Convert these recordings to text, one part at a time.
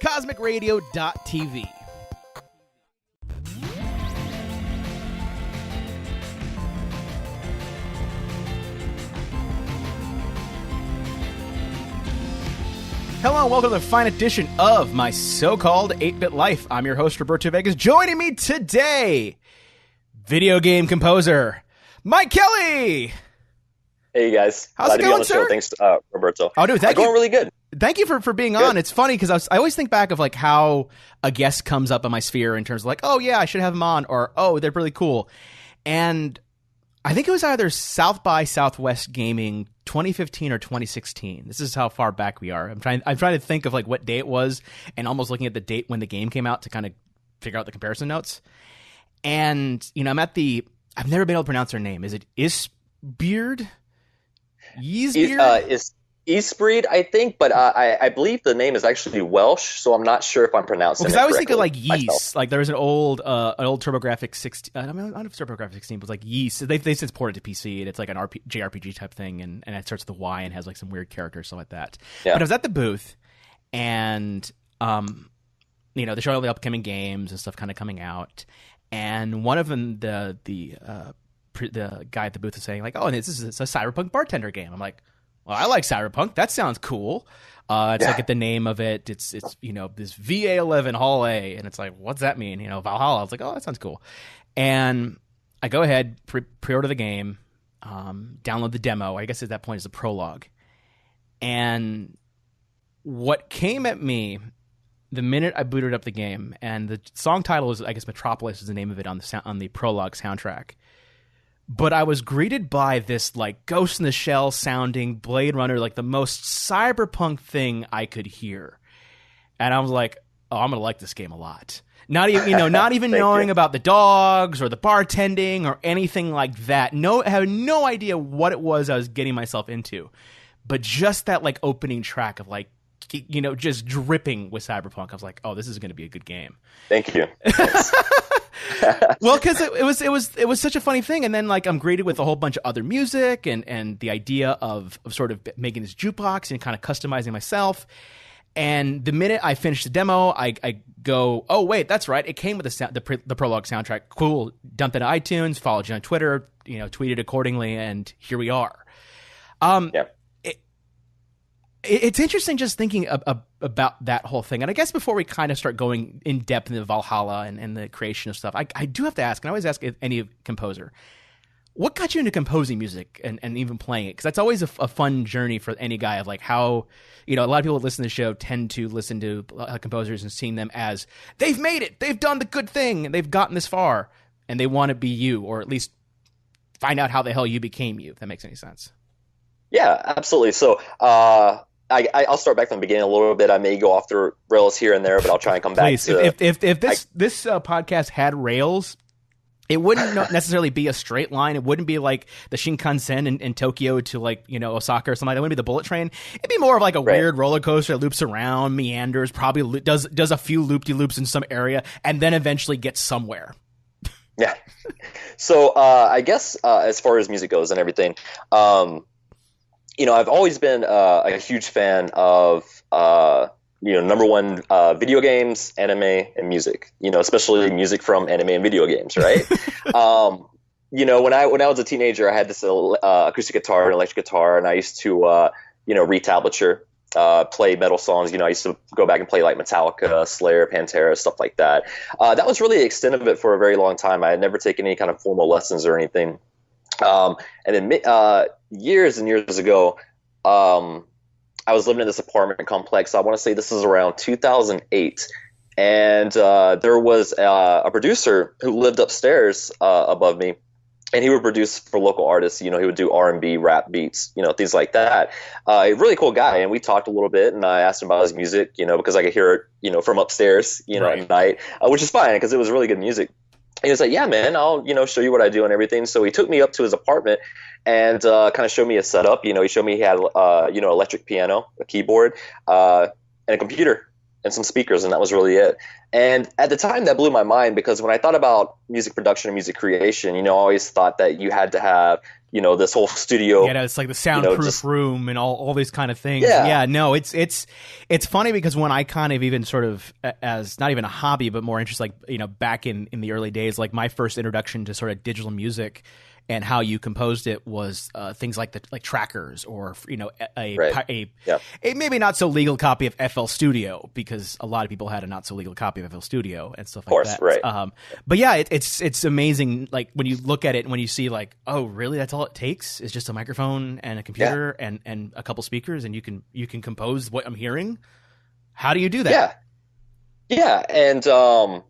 CosmicRadio.TV. Hello and welcome to the fine edition of my so-called 8-Bit Life. I'm your host, Roberto Villegas. Joining me today, video game composer, Mike Kelly. Hey, guys. How's it going, sir? Thanks, Roberto. Oh, dude, thank you. Going really good. Thank you for being on. It's funny because I always think back of like how a guest comes up in my sphere in terms of like, oh, yeah, I should have them on, or oh, they're really cool. And I think it was either South by Southwest Gaming 2015 or 2016. This is how far back we are. I'm trying to think of like what day it was and almost looking at the date when the game came out to kind of figure out the comparison notes. And, you know, I've never been able to pronounce her name. Is it Isbeard? It's Eastbreed, I think, but I believe the name is actually Welsh, so I'm not sure if I'm pronouncing it correctly. Because I always think of like Yeast. Myself. Like there was an old TurboGrafx 16. I don't know if it's TurboGrafx 16, but like Yeast. They since ported to PC, and it's like an JRPG type thing, and it starts with a Y and has like some weird characters, stuff like that. Yeah. But I was at the booth, and you know, they're showing all the upcoming games and stuff kind of coming out, and one of them, the guy at the booth was saying like, oh, and this is a Cyberpunk Bartender game. I'm like, well, I like Cyberpunk. That sounds cool. It's like at the name of it. It's you know, this VA11 Hall A, and it's like, what's that mean? You know, Valhalla. I was like, oh, that sounds cool. And I go ahead, pre-order the game, download the demo. I guess at that point is the prologue. And what came at me the minute I booted up the game, and the song title is, I guess, Metropolis is the name of it on the prologue soundtrack. But I was greeted by this like Ghost in the Shell sounding Blade Runner, like the most cyberpunk thing I could hear. And I was like, oh, I'm going to like this game a lot. Not even, not even knowing about the dogs or the bartending or anything like that. I had no idea what it was I was getting myself into. But just that like opening track of like, you know, just dripping with cyberpunk. I was like, oh, this is going to be a good game. Thank you. Well, because it was such a funny thing, and then like I'm greeted with a whole bunch of other music and the idea of sort of making this jukebox and kind of customizing myself. And the minute I finished the demo, I go, oh wait, that's right, it came with the prologue soundtrack. Cool, dumped it on iTunes, followed you on Twitter, you know, tweeted accordingly, and here we are. It's interesting just thinking about that whole thing. And I guess before we kind of start going in depth into Valhalla and the creation of stuff, I do have to ask, and I always ask any composer, what got you into composing music and even playing it? Because that's always a fun journey for any guy of like how, you know, a lot of people that listen to the show tend to listen to composers and seeing them as they've made it, they've done the good thing, and they've gotten this far, and they want to be you, or at least find out how the hell you became you, if that makes any sense. Yeah, absolutely. So, I'll start back from the beginning a little bit. I may go off the rails here and there, but I'll try and come back to if this podcast had rails, it wouldn't necessarily be a straight line. It wouldn't be like the Shinkansen in Tokyo to like, you know, Osaka or something like that. It wouldn't be the bullet train. It'd be more of like a weird roller coaster that loops around, meanders, probably does a few loop-de-loops in some area, and then eventually gets somewhere. Yeah. So I guess as far as music goes and everything, you know, I've always been a huge fan of, you know, number one, video games, anime, and music. You know, especially music from anime and video games, right? You know, when I was a teenager, I had this acoustic guitar and electric guitar, and I used to, you know, read tablature, play metal songs. You know, I used to go back and play like Metallica, Slayer, Pantera, stuff like that. That was really the extent of it for a very long time. I had never taken any kind of formal lessons or anything. And then years and years ago, I was living in this apartment complex. I want to say this is around 2008. And there was a producer who lived upstairs above me, and he would produce for local artists. You know, he would do R&B, rap beats, you know, things like that. A really cool guy, and we talked a little bit, and I asked him about his music, you know, because I could hear it, you know, from upstairs, you know, at night, which is fine because it was really good music. And he was like, yeah, man, I'll, you know, show you what I do and everything. So he took me up to his apartment and kind of showed me a setup. You know, he showed me he had, you know, electric piano, a keyboard, and a computer and some speakers, and that was really it. And at the time, that blew my mind because when I thought about music production and music creation, you know, I always thought that you had to have, this whole studio. Yeah, it's like the soundproof room and all these kind of things. Yeah, no, it's funny because when I kind of even sort of as not even a hobby, but more interest, like, back in the early days, like my first introduction to sort of digital music and how you composed it was things like trackers or a maybe not so legal copy of FL Studio, because a lot of people had a not so legal copy of FL Studio and stuff like that. Right. But yeah, it's amazing. Like when you look at it and when you see like, oh really, that's all it takes is just a microphone and a computer and a couple speakers and you can compose what I'm hearing. How do you do that? Yeah, and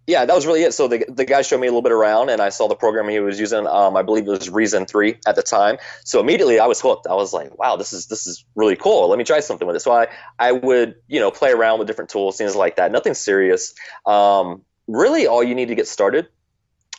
yeah, that was really it. So the guy showed me a little bit around, and I saw the program he was using. I believe it was Reason 3 at the time. So immediately I was hooked. I was like, wow, this is really cool. Let me try something with it. So I would play around with different tools, things like that. Nothing serious. Really, all you need to get started,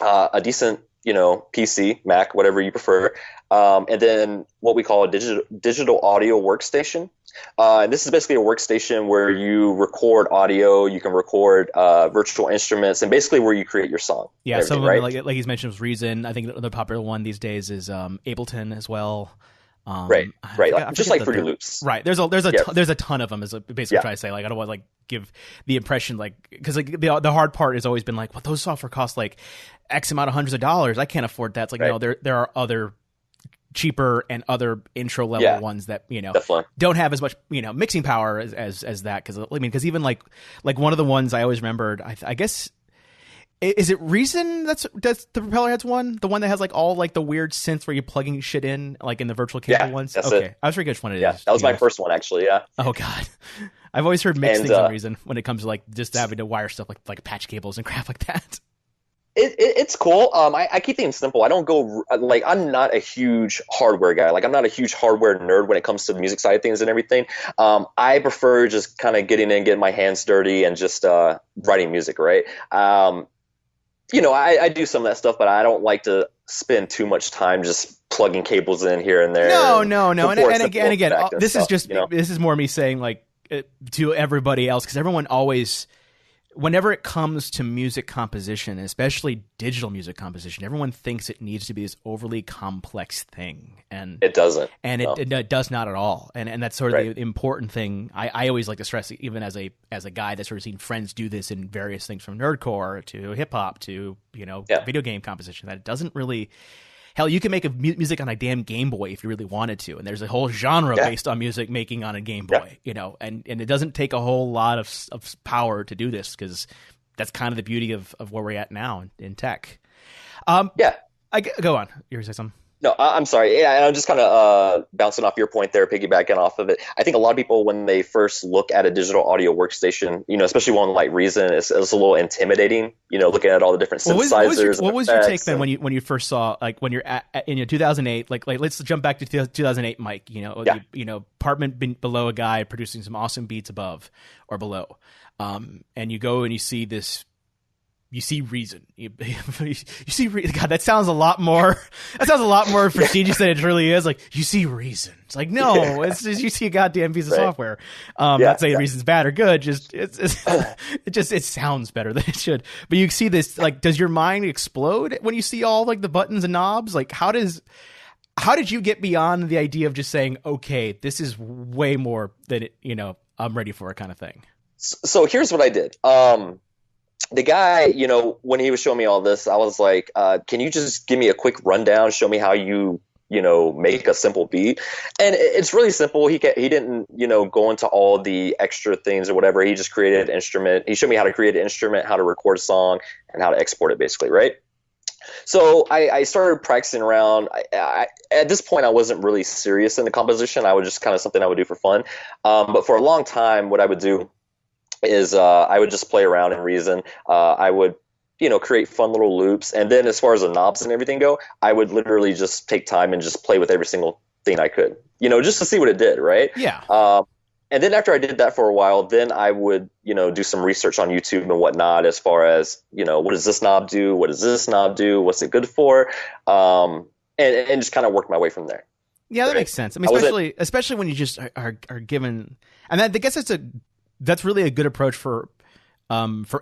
a decent PC, Mac, whatever you prefer, and then what we call a digital audio workstation. And this is basically a workstation where you record audio, you can record virtual instruments, and basically where you create your song. Yeah, some of them, like he's mentioned, was Reason. I think the popular one these days is Ableton as well. Right. Just like Fruity Loops. Right. There's a ton of them. Is basically trying to say. Like, I don't want to give the impression because the hard part has always been like, well, those software cost like X amount of hundreds of dollars. I can't afford that. It's like, no, there are other cheaper and other intro level ones that don't have as much mixing power as that, because even like one of the ones I always remembered, I guess, is it Reason that's the Propeller Heads one, the one that has like all like the weird synths where you're plugging shit in like in the virtual cable ones? That's okay, it. I was forgetting which one it is. Yeah, that was my first one actually. Yeah. Oh god, I've always heard mixed things on Reason when it comes to like just having to wire stuff like patch cables and crap like that. It's cool. I keep things simple. I don't go I'm not a huge hardware guy. Like I'm not a huge hardware nerd when it comes to the music side of things and everything. I prefer just kind of getting my hands dirty and just writing music, right? I do some of that stuff, but I don't like to spend too much time just plugging cables in here and there. No. And again, this is just this is more me saying like to everybody else, because everyone always, whenever it comes to music composition, especially digital music composition, everyone thinks it needs to be this overly complex thing, and it doesn't. And it does not at all. And that's sort of the important thing. I always like to stress, even as a guy that's sort of seen friends do this in various things, from nerdcore to hip hop to video game composition, that it doesn't really. Hell, you can make music on a damn Game Boy if you really wanted to, and there's a whole genre based on music making on a Game Boy, and it doesn't take a whole lot of power to do this, because that's kind of the beauty of where we're at now in tech. Go on. You were saying something? No, I'm sorry. Yeah, and I'm just kind of bouncing off your point there, piggybacking off of it. I think a lot of people, when they first look at a digital audio workstation, especially one like Reason, it's a little intimidating. Looking at all the different synthesizers. What was your take then when you first saw, like when you're in 2008? Like let's jump back to 2008, Mike. Apartment below a guy producing some awesome beats above or below, and you go and you see this. You see Reason. You see Reason. God, that sounds a lot more prestigious than it really is. Like, you see Reason. It's like, no, it's just, you see a goddamn piece of software. Not saying Reason's bad or good. Just it sounds better than it should. But you see this. Like, does your mind explode when you see all like the buttons and knobs? Like, how did you get beyond the idea of just saying, okay, this is way more than it, I'm ready for it kind of thing? So here's what I did. The guy, when he was showing me all this, I was like, can you just give me a quick rundown, show me how you make a simple beat? And it's really simple. He didn't, go into all the extra things or whatever. He just created an instrument. He showed me how to create an instrument, how to record a song, and how to export it, basically, right? So I started practicing around. At this point, I wasn't really serious in the composition. I was just kind of something I would do for fun. But for a long time, what I would do is I would just play around in Reason. I would, create fun little loops. And then as far as the knobs and everything go, I would literally just take time and just play with every single thing I could, just to see what it did, right? Yeah. And then after I did that for a while, then I would, do some research on YouTube and whatnot as far as, what does this knob do? What does this knob do? What's it good for? And just kind of work my way from there. Yeah, that makes sense. I mean, especially when you just are given, and I guess that's really a good approach for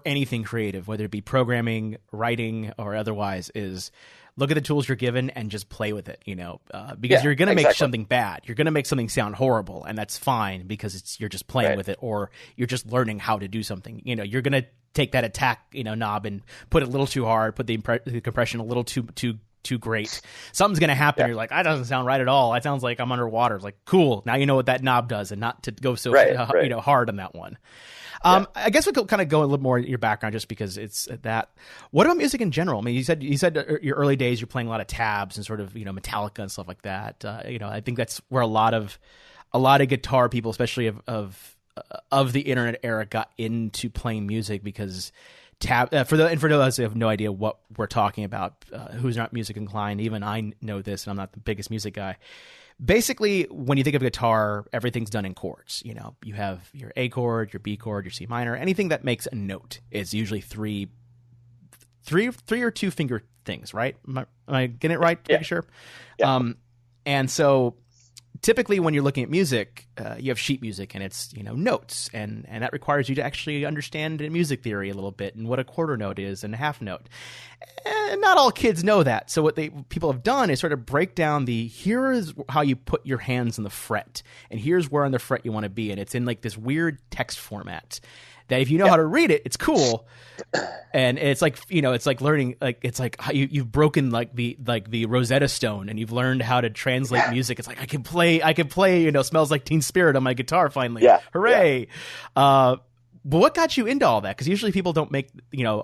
anything creative, whether it be programming, writing, or otherwise, is look at the tools you're given and just play with it, because you're going to make something bad. You're going to make something sound horrible, and that's fine because you're just playing with it, or you're just learning how to do something. You're going to take that attack, knob and put it a little too hard, put the compression a little too great. Something's going to happen. Yeah. You're like, that doesn't sound right at all. That sounds like I'm underwater. It's like, cool. Now you know what that knob does, and not to go so hard on that one. I guess we could kind of go a little more in your background, just because it's that. What about music in general? I mean, you said your early days you're playing a lot of tabs and sort of Metallica and stuff like that. I think that's where a lot of guitar people, especially of the internet era, got into playing music, because for those who have no idea what we're talking about, who's not music inclined, even I know this, and I'm not the biggest music guy. Basically, when you think of guitar, everything's done in chords. You have your A chord, your B chord, your C minor. Anything that makes a note is usually three or two finger things, right? Am I getting it right? Yeah. Pretty sure. Yeah. And so typically when you're looking at music, you have sheet music, and it's notes, and that requires you to actually understand music theory a little bit, and what a quarter note is and a half note. And not all kids know that. So what people have done is sort of break down here is how you put your hands on the fret, and here's where on the fret you want to be, and it's in like this weird text format that if you know how to read it, it's cool. And it's like, it's like learning, like, it's like how you've broken like the Rosetta Stone, and you've learned how to translate music. It's like, I can play, Smells Like Teen Spirit on my guitar finally. Yeah. Hooray. Yeah. But what got you into all that? Because usually people don't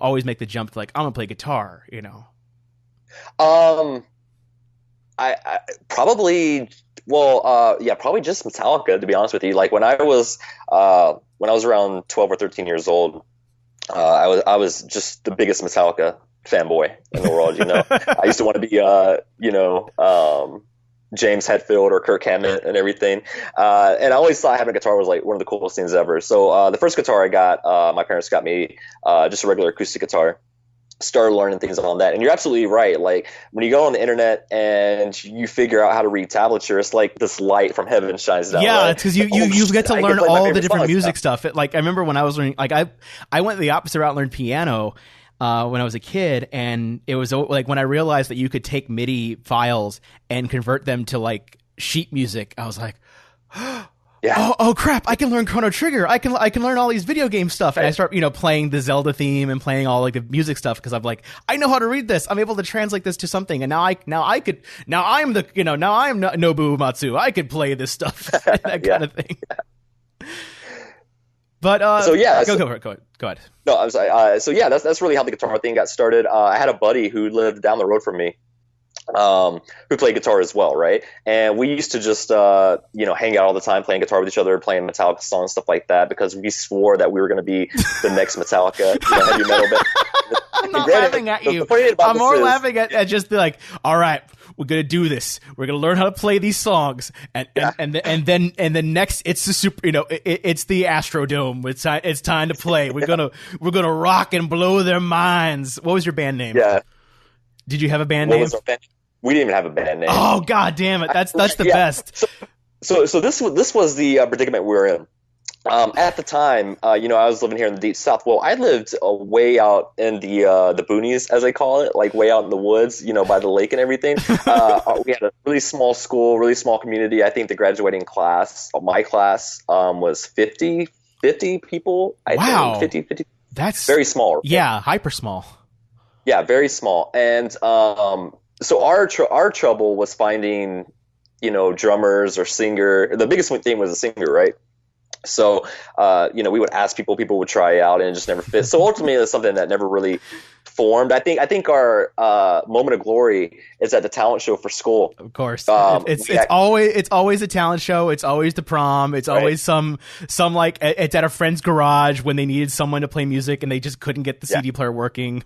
always make the jump to like, I'm gonna play guitar, I probably just Metallica, to be honest with you. Like when I was around 12 or 13 years old, I was just the biggest Metallica fanboy in the world. I used to want to be James Hetfield or Kirk Hammett and everything. And I always thought having a guitar was like one of the coolest things ever. So the first guitar I got, my parents got me just a regular acoustic guitar. Started learning things on that. And you're absolutely right. Like when you go on the internet and you figure out how to read tablature, it's like this light from heaven shines down. Yeah, it's because you get to learn all the different music stuff. I remember when I was learning, like I went the opposite route and learned piano when I was a kid, and it was like when I realized that you could take MIDI files and convert them to like sheet music, I was like, yeah. Oh crap! I can learn Chrono Trigger. I can learn all these video game stuff, and I start playing the Zelda theme and playing all like the music stuff, because I'm like, I know how to read this. I'm able to translate this to something, and now I'm Nobuo Matsu. I could play this stuff, that kind of thing. Yeah. But go ahead. No, I'm sorry. So yeah, that's really how the guitar thing got started. I had a buddy who lived down the road from me, who played guitar as well, right? And we used to just hang out all the time, playing guitar with each other, playing Metallica songs, stuff like that, because we swore that we were going to be the next Metallica, heavy metal band. I'm not laughing at you. I'm more laughing at just like, all right, we're gonna do this. We're gonna learn how to play these songs, and then next it's the super. It's the Astrodome. It's time to play. We're gonna rock and blow their minds. What was your band name? Yeah. Did you have a band name? We didn't even have a band name. Oh god damn it! That's the best. So this was the predicament we were in. At the time, I was living here in the deep south. Well, I lived way out in the boonies, as they call it, like way out in the woods, by the lake and everything. We had a really small school, really small community. I think the graduating class, my class, was 50 people. Wow. I think 50. That's very small. Right? Yeah, hyper small. Yeah, very small. And so our trouble was finding, drummers or singer. The biggest thing was a singer, right? So, we would ask people would try out, and it just never fit. So ultimately, it's something that never really formed. I think our moment of glory is at the talent show for school. Of course, it's always a talent show. It's always the prom. It's always some like it's at a friend's garage when they needed someone to play music and they just couldn't get the CD player working.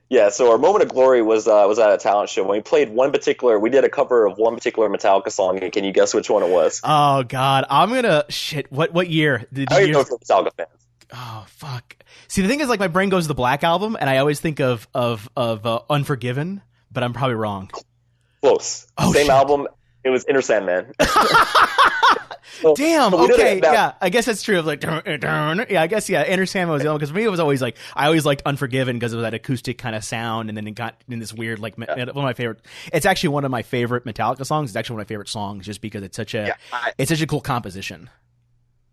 Yeah, so our moment of glory was at a talent show. When we did a cover of one particular Metallica song, and can you guess which one it was? Oh God, what year? I don't know if you're Metallica fans. Oh fuck. See, the thing is, like, my brain goes to the Black Album, and I always think of Unforgiven, but I'm probably wrong. Close. Same album. It was Inner Sandman. Damn. So we did it Okay. about- Yeah. I guess that's true. Of like, yeah. I guess Enter Sandman was the only because for me it was always like I always liked Unforgiven because of that acoustic kind of sound, and then it got in this weird like one of my favorite. It's actually one of my favorite Metallica songs. It's actually one of my favorite songs just because it's such a it's such a cool composition.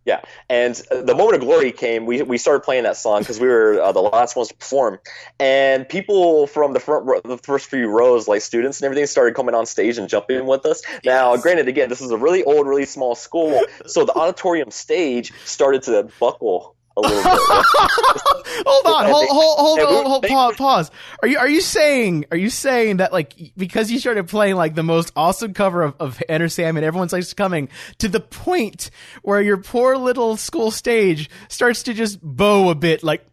Yeah, and the moment of glory came. We started playing that song because we were the last ones to perform, and people from the the first few rows, like students and everything, started coming on stage and jumping with us. Now, granted, again, this is a really old, really small school, so the auditorium stage started to buckle a little bit. Hold on, pause. Are you saying that like because you started playing like the most awesome cover of Enter Sandman, everyone's like coming to the point where your poor little school stage starts to just bow a bit, like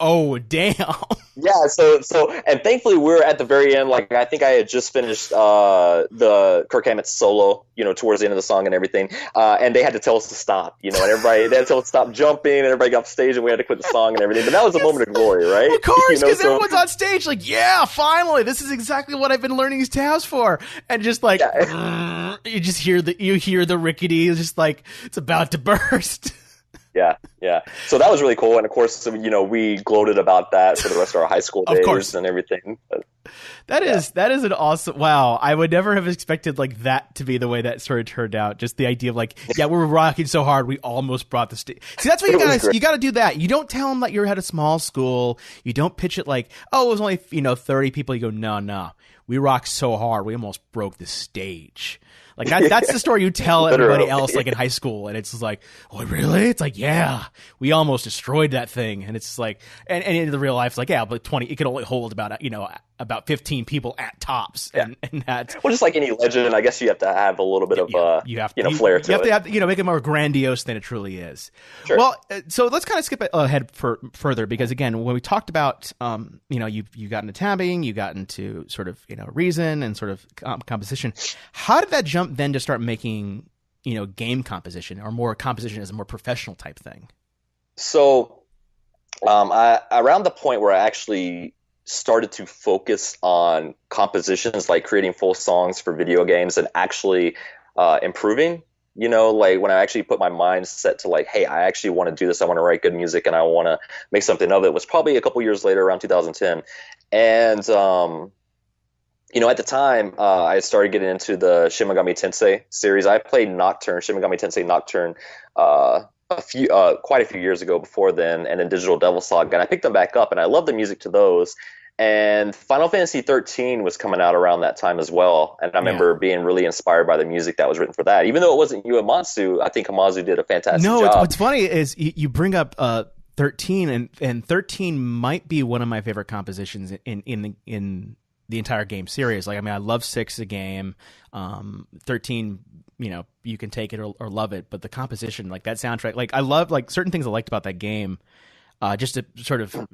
oh damn. Yeah, so and thankfully we're at the very end. Like I think I had just finished the Kirk Hammett's solo, towards the end of the song and everything, and they had to tell us to stop, and everybody they had to tell us to stop jumping, and everybody got off stage and we had to quit the song and everything. But that was a moment of glory, right? Of course, because everyone's on stage like, yeah, finally, this is exactly what I've been learning these tabs for, and just like you just hear the rickety, it's just like it's about to burst. Yeah. So that was really cool, and of course, we gloated about that for the rest of our high school days and everything. But, that is an awesome. Wow, I would never have expected like that to be the way that story turned out. Just the idea of like, we were rocking so hard, we almost brought the stage. See, that's what you got to do. That you don't tell them that you're at a small school. You don't pitch it like, oh, it was only 30 people. You go, no, we rocked so hard, we almost broke the stage. Like that's the story you tell everybody else, like in high school, and it's just like, oh really? It's like, yeah, we almost destroyed that thing, and it's like, and in the real life, it's like, yeah, but 20, it could only hold about 15 people at tops, and that. Well, just like any legend, I guess you have to have a little bit of flair to it. You have to make it more grandiose than it truly is. Sure. Well, so let's kind of skip ahead further because again, when we talked about, you got into tabbing, you got into sort of reason and sort of composition. How did that jump then to start making game composition or more composition as a more professional type thing? So, around the point where I actually started to focus on compositions, like creating full songs for video games and actually improving, like when I actually put my mind set to like, hey, I actually want to do this. I want to write good music and I want to make something of it, was probably a couple years later, around 2010. And, at the time, I started getting into the Shin Megami Tensei series. I played Shin Megami Tensei Nocturne, quite a few years ago before then, and then Digital Devil Saga, and I picked them back up, and I love the music to those. And Final Fantasy 13 was coming out around that time as well, and I remember being really inspired by the music that was written for that. Even though it wasn't Uematsu, I think Hamazu did a fantastic job. No, what's funny is you bring up 13, and 13 might be one of my favorite compositions in the entire game series. Like, I mean, I love 6 a game. 13, you can take it or love it, but the composition, like that soundtrack, like I love like certain things I liked about that game. Just to sort of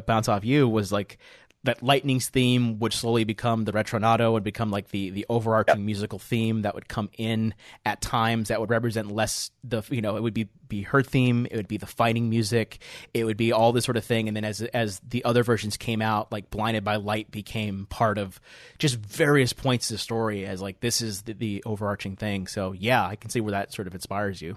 bounce off you, was like that Lightning's theme would slowly become the Retronato, would become like the overarching musical theme that would come in at times that would represent less it would be her theme, it would be the fighting music, it would be all this sort of thing. And then as the other versions came out, like Blinded by Light became part of just various points of the story as like this is the overarching thing. So yeah, I can see where that sort of inspires you.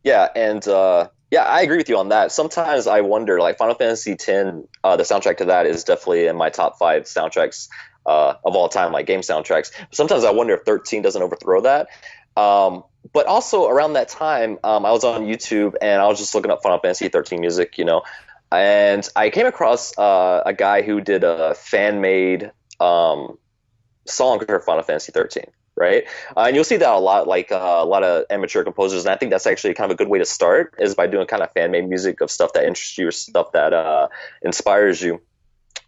Yeah, and I agree with you on that. Sometimes I wonder, like Final Fantasy X, the soundtrack to that is definitely in my top 5 soundtracks of all time, like game soundtracks. Sometimes I wonder if 13 doesn't overthrow that. But also around that time, I was on YouTube and I was just looking up Final Fantasy 13 music, and I came across a guy who did a fan-made song for Final Fantasy 13. Right, and you'll see that a lot, like a lot of amateur composers, and I think that's actually kind of a good way to start, is by doing kind of fan-made music of stuff that interests you or stuff that inspires you.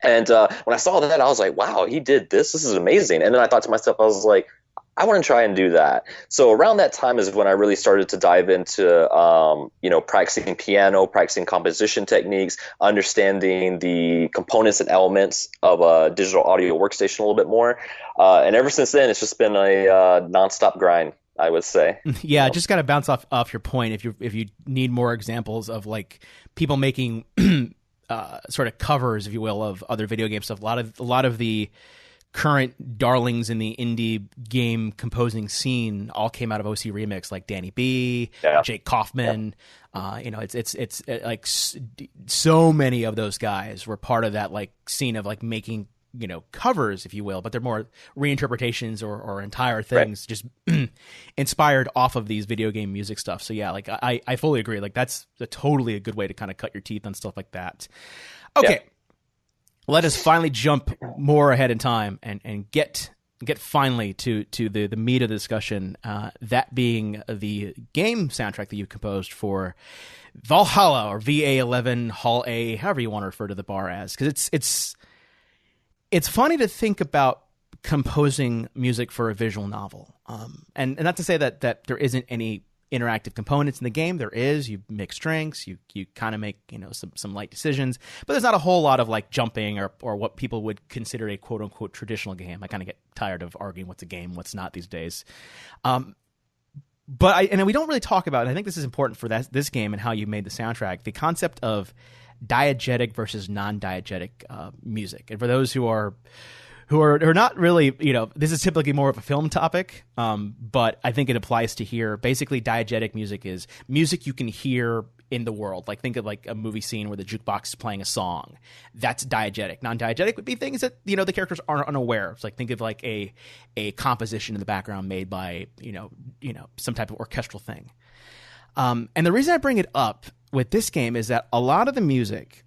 And when I saw that, I was like, wow, he did this. This is amazing. And then I thought to myself, I was like, I want to try and do that. So around that time is when I really started to dive into, practicing piano, practicing composition techniques, understanding the components and elements of a digital audio workstation a little bit more. And ever since then, it's just been a nonstop grind, I would say. Yeah, just got to bounce off your point. If you need more examples of like people making sort of covers, if you will, of other video game stuff, a lot of the current darlings in the indie game composing scene all came out of OC Remix, like Danny B, Jake Kaufman. It's like so many of those guys were part of that like scene of like making, covers, if you will, but they're more reinterpretations or entire things just inspired off of these video game music stuff. So yeah, like I fully agree. Like that's totally a good way to kind of cut your teeth on stuff like that. Okay. Yeah. Let us finally jump more ahead in time and get finally to the meat of the discussion, that being the game soundtrack that you composed for Valhalla, or VA11 Hall A, however you want to refer to the bar as, because it's funny to think about composing music for a visual novel, and not to say that there isn't any interactive components in the game. There is. You mix drinks, you kind of make some light decisions, but there's not a whole lot of like jumping or what people would consider a quote unquote traditional game. I kind of get tired of arguing what's a game, what's not these days. But we don't really talk about, and I think this is important for this game and how you made the soundtrack, the concept of diegetic versus non-diegetic music. And for those who are not really, this is typically more of a film topic, but I think it applies to here. Basically, diegetic music is music you can hear in the world. Like think of like a movie scene where the jukebox is playing a song. That's diegetic. Non-diegetic would be things that, the characters aren't unaware of. So like think of like a composition in the background made by, some type of orchestral thing. And the reason I bring it up with this game is that a lot of the music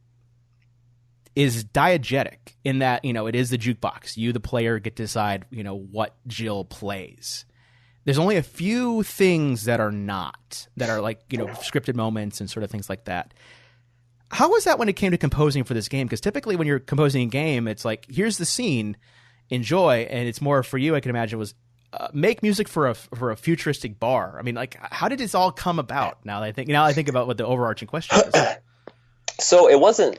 is diegetic in that, it is the jukebox. You, the player, get to decide, what Jill plays. There's only a few things that are not, that are like, scripted moments and sort of things like that. How was that when it came to composing for this game? Because typically when you're composing a game, it's like, here's the scene, enjoy. And it's more for you, I can imagine, was make music for a futuristic bar. I mean, like, how did this all come about? Now I think about what the overarching question is. So it wasn't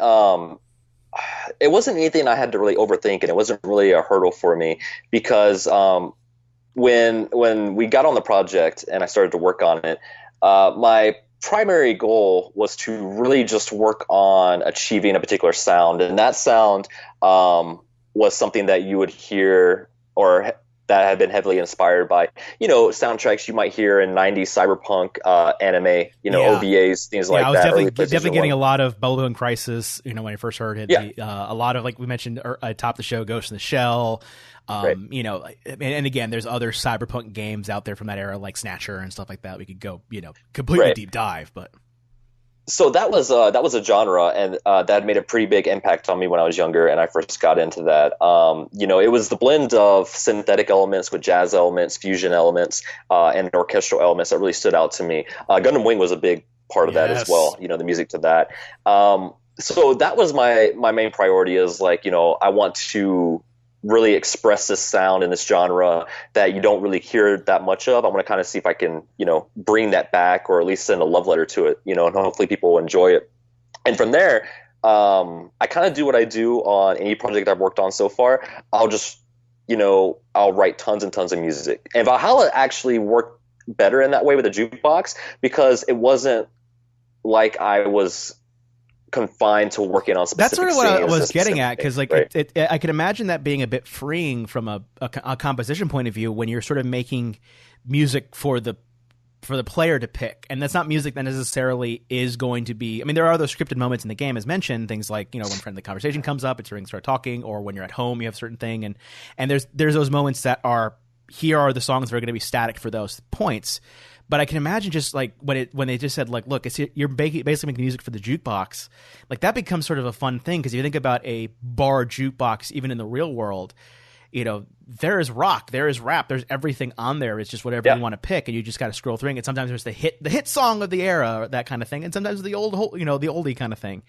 anything I had to really overthink, and it wasn't really a hurdle for me because when we got on the project and I started to work on it, my primary goal was to really just work on achieving a particular sound, and that sound was something that you would hear or that had been heavily inspired by, soundtracks you might hear in 90s cyberpunk anime, OVAs, things like that. I was definitely getting a lot of Bubblegum Crisis, when I first heard it. Yeah. A lot of, like we mentioned atop the show, Ghost in the Shell. Right. And again, there's other cyberpunk games out there from that era, like Snatcher and stuff like that. We could go, completely deep dive, but... So that was a genre, and that made a pretty big impact on me when I was younger, and I first got into that. It was the blend of synthetic elements with jazz elements, fusion elements, and orchestral elements that really stood out to me. Gundam Wing was a big part of that as well. The music to that. So that was my main priority. Is like, I want to really express this sound in this genre that you don't really hear that much of. I want to kind of see if I can, bring that back, or at least send a love letter to it, and hopefully people will enjoy it. And from there, I kind of do what I do on any project I've worked on so far. I'll just, I'll write tons and tons of music. And Valhalla actually worked better in that way with a jukebox, because it wasn't like I was confined to working on specific scenes. That's sort of what I was getting at, because like right. I could imagine that being a bit freeing from a composition point of view when you're sort of making music for the player to pick, and that's not music that necessarily is going to be. I mean, there are those scripted moments in the game, as mentioned, things like when friendly conversation comes up, it's during start talking, or when you're at home, you have a certain thing, and there's those moments that are, here are the songs that are going to be static for those points. But I can imagine just like when they just said, like, look, you're basically making music for the jukebox, like that becomes sort of a fun thing, because if you think about a bar jukebox, even in the real world, there is rock, there is rap, there's everything on there. It's just whatever you want to pick, and you just got to scroll through it. And sometimes there's the hit song of the era, that kind of thing, and sometimes the old, the oldie kind of thing.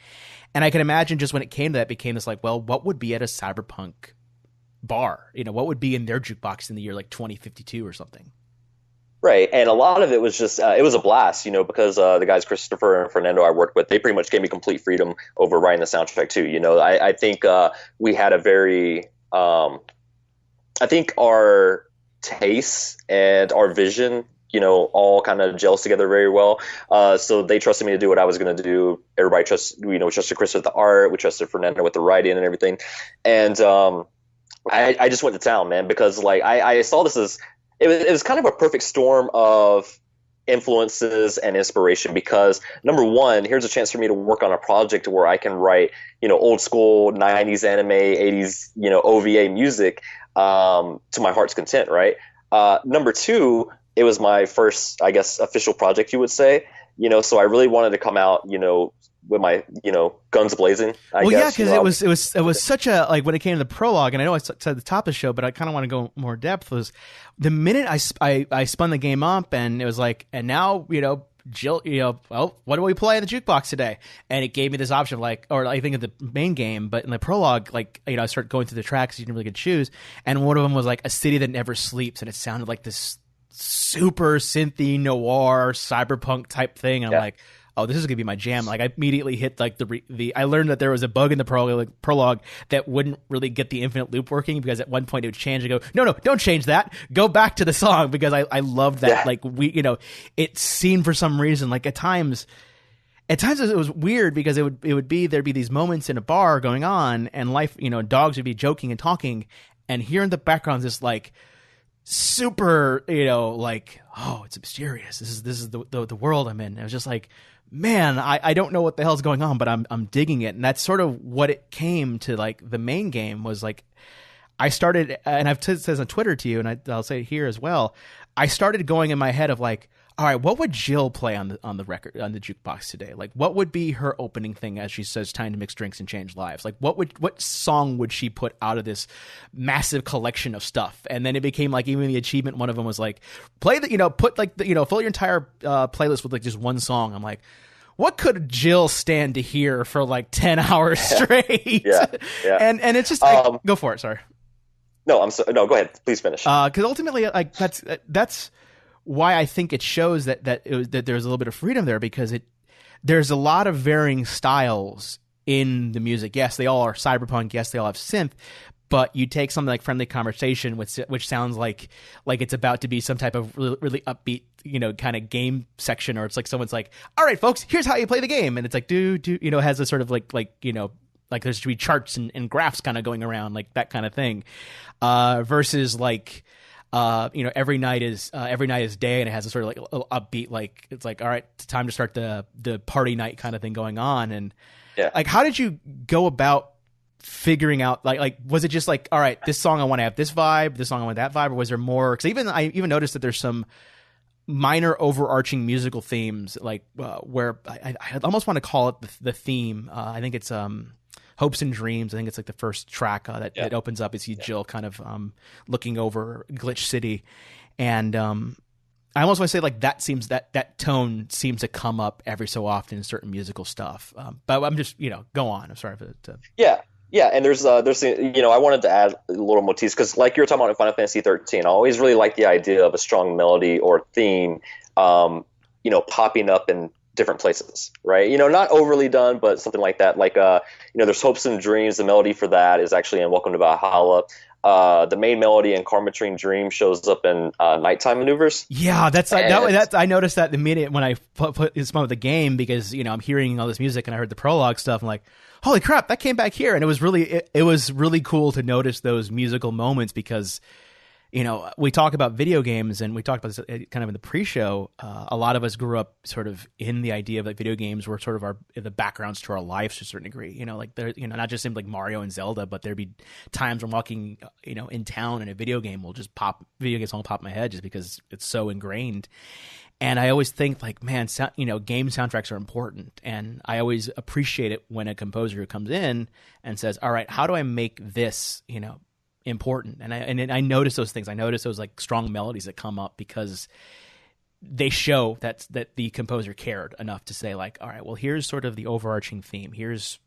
And I can imagine just when it came to that, it became this like, well, what would be at a cyberpunk bar? What would be in their jukebox in the year like 2052 or something? Right, and a lot of it was just it was a blast, because the guys Christopher and Fernando I worked with, they pretty much gave me complete freedom over writing the soundtrack too. I think we had a very I think our tastes and our vision, all kind of gels together very well. So they trusted me to do what I was going to do. Everybody trusted Chris with the art. We trusted Fernando with the writing and everything. And I just went to town, man, because like I saw this as it was kind of a perfect storm of influences and inspiration because number one, here's a chance for me to work on a project where I can write, old school 90s anime, 80s, OVA music to my heart's content, right? Number two, it was my first, I guess, official project, you would say, so I really wanted to come out, with my, guns blazing. Well, yeah, because it was such a, like, when it came to the prologue, and I know I said at the top of the show, but I kind of want to go more depth, was the minute I spun the game up, and it was like, and now, Jill, well, what do we play in the jukebox today? And it gave me this option of like, or I think of the main game, but in the prologue, like, I started going through the tracks, you didn't really get to choose, and one of them was like A City That Never Sleeps, and it sounded like this super synthy noir cyberpunk type thing, and I'm like, oh, this is gonna be my jam. Like, I immediately hit like the I learned that there was a bug in the prologue that wouldn't really get the infinite loop working, because at one point it would change and go, no, don't change that, go back to the song, because I loved that. Like, it seemed for some reason, like at times it was weird, because it would be, there'd be these moments in a bar going on, and life, dogs would be joking and talking, and here in the background this like super, like, oh, it's mysterious, this is the world I'm in. And it was just like, man, I don't know what the hell's going on, but I'm digging it. And that's sort of what it came to. Like, the main game was like, I started, and I've said this on Twitter to you, and I'll say it here as well, I started going in my head of like, all right, what would Jill play on the record, on the jukebox today? Like, what would be her opening thing as she says, "Time to mix drinks and change lives"? Like, what song would she put out of this massive collection of stuff? And then it became like, even the achievement, one of them was like, play the, put like the, fill your entire playlist with like just one song. I'm like, what could Jill stand to hear for like 10 hours straight? Yeah. And it's just like, go for it. Sorry. No, no, go ahead. Please finish. Because ultimately, like, that's why I think it shows that there's a little bit of freedom there, because there's a lot of varying styles in the music. Yes, they all are cyberpunk. Yes, they all have synth. But you take something like Friendly Conversation, which sounds like it's about to be some type of really, really upbeat, kind of game section, or it's like someone's like, all right, folks, here's how you play the game. And it's like, has a sort of like there should be charts and graphs kind of going around, like that kind of thing. Versus like, every night is day, and it has a sort of like a little upbeat, like, it's like, all right, it's time to start the party night kind of thing going on. And like, how did you go about figuring out, like was it just like, all right, this song I want to have this vibe, this song I want that vibe, or was there more? Because I even noticed that there's some minor overarching musical themes, like where I almost want to call it the theme. I think it's Hopes and Dreams. I think it's like the first track that opens up. Is Jill kind of looking over Glitch City, and I almost want to say like that tone seems to come up every so often in certain musical stuff. But I'm just go on. I'm sorry for that. Yeah, and there's I wanted to add a little motifs, because like you were talking about in Final Fantasy 13, I always really like the idea of a strong melody or theme, popping up in different places, right? Not overly done, but something like that. Like, there's Hopes and Dreams. The melody for that is actually in Welcome to Valhalla. The main melody in Carmatrine Dream shows up in Nighttime Maneuvers. Yeah, that's I noticed that the minute when I put this moment of the game, because I'm hearing all this music and I heard the prologue stuff. I'm like, holy crap, that came back here, and it was really cool to notice those musical moments, because we talk about video games, and we talked about this kind of in the pre-show. A lot of us grew up sort of in the idea of like video games were sort of the backgrounds to our lives to a certain degree. Like there, not just in like Mario and Zelda, but there'd be times when walking, in town, and a video game will just pop. Video games won't pop in my head just because it's so ingrained. And I always think like, man, game soundtracks are important, and I always appreciate it when a composer who comes in and says, "All right, how do I make this, important?" And I notice those things. I notice those like strong melodies that come up, because they show that the composer cared enough to say like, all right, well, here's sort of the overarching theme. Here's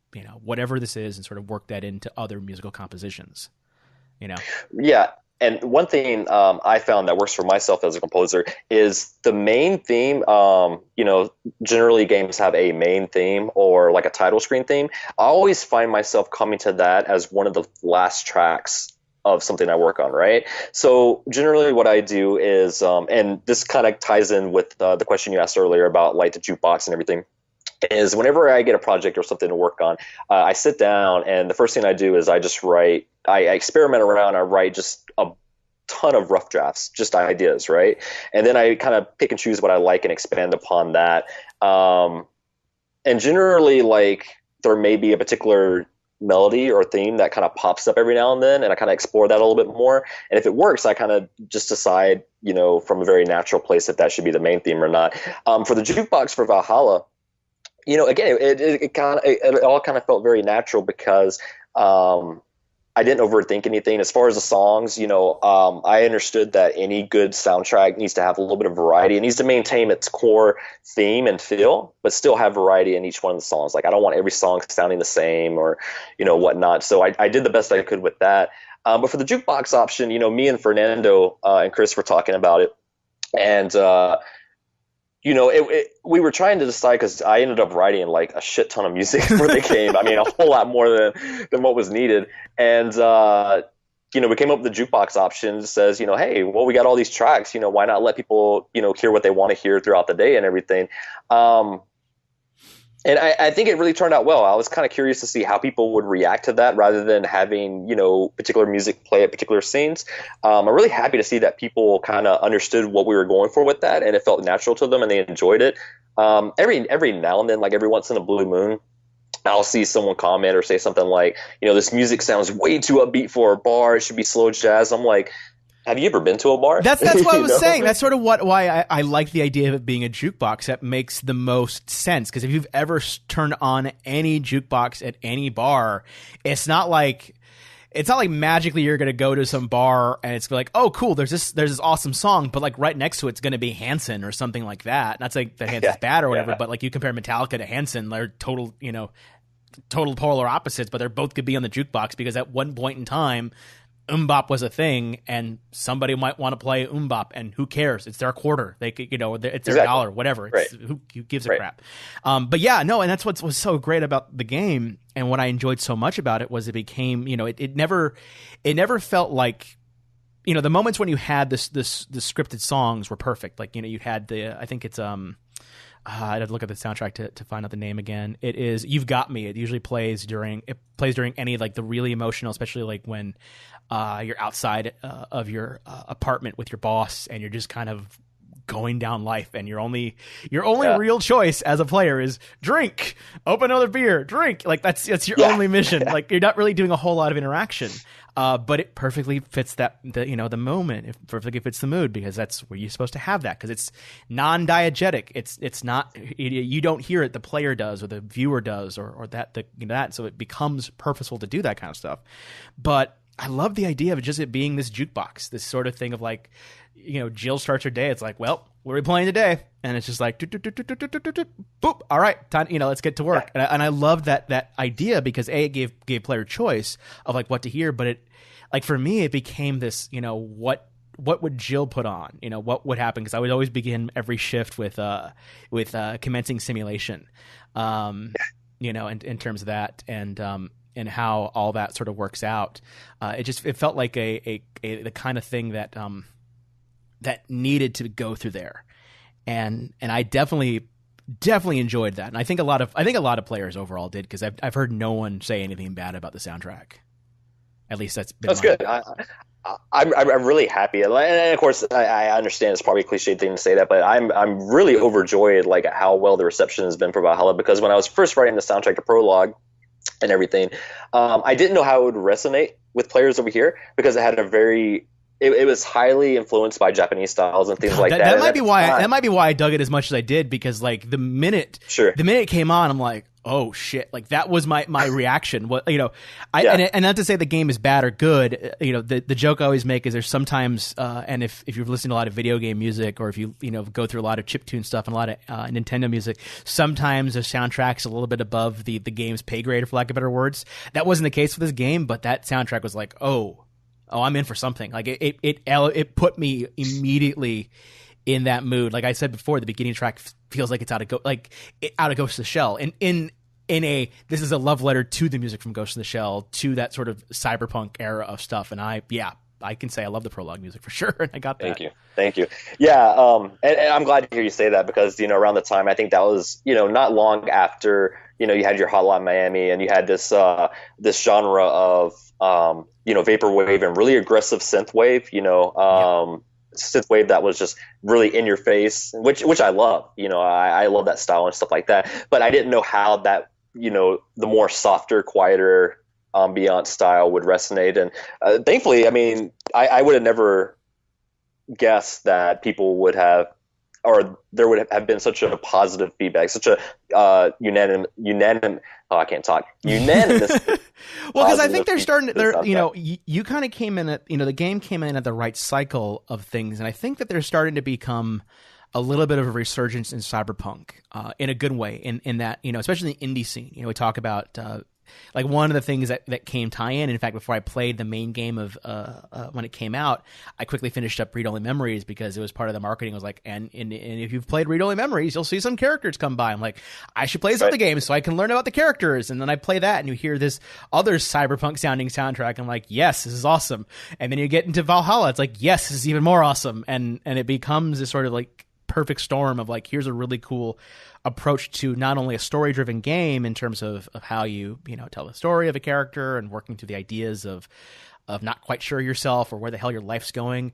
whatever this is, and sort of work that into other musical compositions. Yeah. And one thing I found that works for myself as a composer is the main theme. Generally games have a main theme or like a title screen theme. I always find myself coming to that as one of the last tracks of something I work on, right? So generally what I do is, and this kind of ties in with the question you asked earlier about like the jukebox and everything. is whenever I get a project or something to work on, I sit down and the first thing I do is I just write. I experiment around. I write just a ton of rough drafts, just ideas, right? And then I kind of pick and choose what I like and expand upon that. And generally, like, there may be a particular melody or theme that kind of pops up every now and then, and I kind of explore that a little bit more. And if it works, I kind of just decide, from a very natural place if that should be the main theme or not. For the jukebox for Valhalla, again, it all kind of felt very natural because I didn't overthink anything. As far as the songs, I understood that any good soundtrack needs to have a little bit of variety. It needs to maintain its core theme and feel, but still have variety in each one of the songs. Like, I don't want every song sounding the same or, whatnot. So I did the best I could with that. But for the jukebox option, me and Fernando and Chris were talking about it. And, we were trying to decide because I ended up writing like a shit ton of music for the game. I mean, a whole lot more than what was needed. And, we came up with the jukebox option that says, hey, well, we got all these tracks, why not let people, hear what they want to hear throughout the day and everything. And I think it really turned out well. I was kind of curious to see how people would react to that rather than having, particular music play at particular scenes. I'm really happy to see that people kind of understood what we were going for with that, and it felt natural to them and they enjoyed it. Every now and then, like every once in a blue moon, I'll see someone comment or say something like, this music sounds way too upbeat for a bar. It should be slow jazz. I'm like, have you ever been to a bar? That's what I was saying. That's sort of why I like the idea of it being a jukebox. That makes the most sense, because if you've ever turned on any jukebox at any bar, it's not like magically you're going to go to some bar and it's like, oh, cool, there's this awesome song, but like right next to it's going to be Hanson or something like that. Not saying that Hanson's bad or whatever, but like you compare Metallica to Hanson, they're total polar opposites, but they're both could be on the jukebox because at one point in time, Bop was a thing, and somebody might want to play Bop, and who cares? It's their quarter. They could, it's their dollar, whatever. It's, who gives a crap? But yeah, no, and that's what was so great about the game, and what I enjoyed so much about it was it became, it never felt like, the moments when you had the scripted songs were perfect. Like, you had I think it's I'd have to look at the soundtrack to find out the name again. It is "You've Got Me." It usually plays during any like the really emotional, especially like when you're outside of your apartment with your boss and you're just kind of going down life, and your only real choice as a player is drink, open another beer, drink. Like that's your only mission. Like you're not really doing a whole lot of interaction. But it perfectly fits the moment. It perfectly fits the mood, because that's where you're supposed to have that, because it's non-diegetic. It's not, you don't hear it. The player does, or the viewer does, or that. So it becomes purposeful to do that kind of stuff. But I love the idea of it being this jukebox, this sort of thing of like, Jill starts her day. It's like, well, what are we playing today? And it's just like, boop. All right, time. Let's get to work. And I love that idea, because it gave player choice of like what to hear. But it, like for me, it became this, what would Jill put on? What would happen? Because I would always begin every shift with commencing simulation. In terms of that, and how all that sort of works out. It felt like the kind of thing that that needed to go through there, and I definitely enjoyed that, and I think a lot of players overall did, because I've heard no one say anything bad about the soundtrack. At least that's good. I'm really happy, and of course I understand it's probably a cliche thing to say that, but I'm really overjoyed like how well the reception has been for Valhalla, because when I was first writing the soundtrack, the prologue and everything, I didn't know how it would resonate with players over here, because it had it was highly influenced by Japanese styles and things like that. That might be why I dug it as much as I did, because like the minute it came on, I'm like, oh shit! Like that was my reaction. And not to say the game is bad or good. The joke I always make is there's sometimes, and if you've listened to a lot of video game music, or if you go through a lot of chiptune stuff and a lot of Nintendo music, sometimes the soundtrack's a little bit above the game's pay grade, for lack of better words. That wasn't the case for this game, but that soundtrack was like, oh, I'm in for something. Like it put me immediately in that mood. Like I said before, the beginning track feels like it's out of Ghost of the Shell. This is a love letter to the music from Ghost in the Shell, to that sort of cyberpunk era of stuff. And I can say I love the prologue music for sure. And I got that. Thank you. Yeah, and I'm glad to hear you say that because around the time I think that was not long after you had your Hotline Miami and you had this this genre of vaporwave and really aggressive synthwave. Synthwave that was just really in your face, which I love. I love that style and stuff like that. But I didn't know how that the more softer, quieter ambient style would resonate. And thankfully, I mean, I would have never guessed that people would have, or there would have been such a positive feedback, such a unanimous. Oh, I can't talk. Unanimous. Well, because I think they're starting to, you kind of came in at, the game came in at the right cycle of things. And I think that they're starting to become a little bit of a resurgence in cyberpunk, in a good way, in that, especially in the indie scene. We talk about, like one of the things that came tie in fact, before I played the main game of when it came out, I quickly finished up Read Only Memories because it was part of the marketing. I was like, and if you've played Read Only Memories, you'll see some characters come by. I'm like, I should play this other game so I can learn about the characters. And then I play that and you hear this other cyberpunk sounding soundtrack. I'm like, yes, this is awesome. And then you get into Valhalla. It's like, yes, this is even more awesome. And it becomes this sort of like perfect storm of like, here's a really cool approach to not only a story-driven game in terms of how you tell the story of a character and working through the ideas of not quite sure yourself or where the hell your life's going,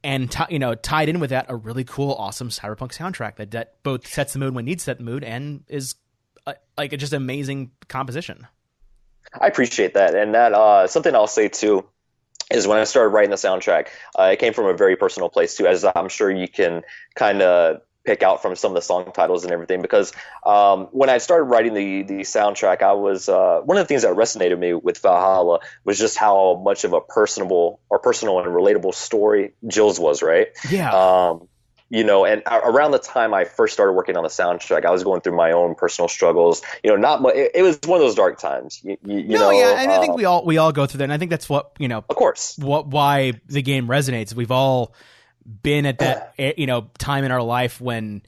and tied in with that a really cool, awesome cyberpunk soundtrack that both sets the mood when it needs to set the mood and is like just amazing composition. I appreciate that, and that something I'll say too is when I started writing the soundtrack, it came from a very personal place too, as I'm sure you can kind of pick out from some of the song titles and everything. Because when I started writing the soundtrack, I was one of the things that resonated me with Valhalla was just how much of a personal and relatable story Jill's was, right? Yeah. And around the time I first started working on the soundtrack, I was going through my own personal struggles. Not much. It was one of those dark times. Yeah, and I think we all go through that. And I think that's what of course, why the game resonates. We've all been at that time in our life when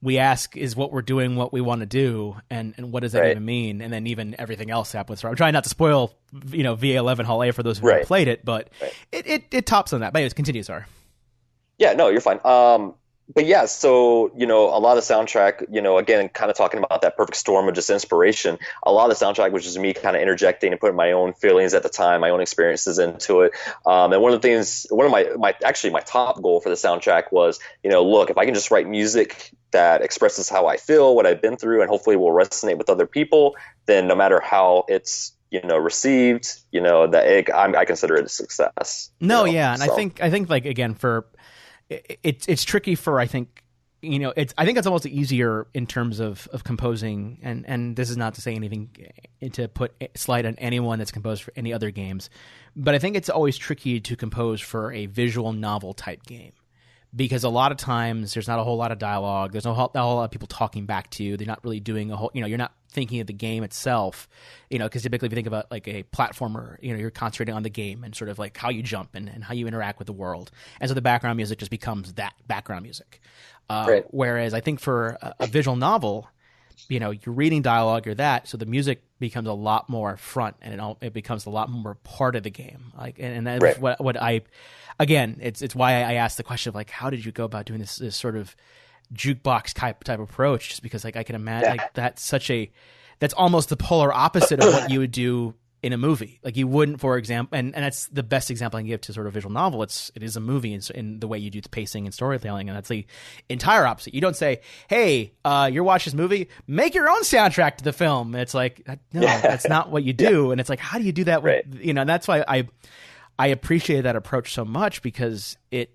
we ask, is what we're doing what we want to do, and what does that even mean? And then even everything else happens. I'm trying not to spoil VA11 Hall A for those who haven't played it, but it tops on that. But anyways, continue, sorry. Yeah, no, you're fine. But yeah, so, a lot of the soundtrack, again, kind of talking about that perfect storm of just inspiration, a lot of the soundtrack was just me kind of interjecting and putting my own feelings at the time, my own experiences into it. And one of the things, one of my top goal for the soundtrack was, look, if I can just write music that expresses how I feel, what I've been through, and hopefully will resonate with other people, then no matter how it's, received, I consider it a success. No, yeah. And so. I think like, again, it's tricky for, I think it's almost easier in terms of composing, and this is not to say anything to put slight on anyone that's composed for any other games, but I think it's always tricky to compose for a visual novel type game, because a lot of times there's not a whole lot of dialogue, there's not a whole lot of people talking back to you, they're not really doing a whole, you're not thinking of the game itself, because typically if you think about like a platformer, you're concentrating on the game and sort of like how you jump and how you interact with the world. And so the background music just becomes that background music. Whereas I think for a visual novel, you're reading dialogue, you're that, so the music becomes a lot more front, and it becomes a lot more part of the game. Like, and that's what I, again, it's why I asked the question of like, how did you go about doing this sort of jukebox type approach? Just because like I can imagine like that's almost the polar opposite of what you would do in a movie. Like you wouldn't, for example, and that's the best example I can give to sort of visual novel. It is a movie in the way you do the pacing and storytelling, and that's the entire opposite. You don't say, hey, you're watching this movie, make your own soundtrack to the film. It's like, no, that's not what you do. And it's like, how do you do that? And that's why I appreciate that approach so much, because it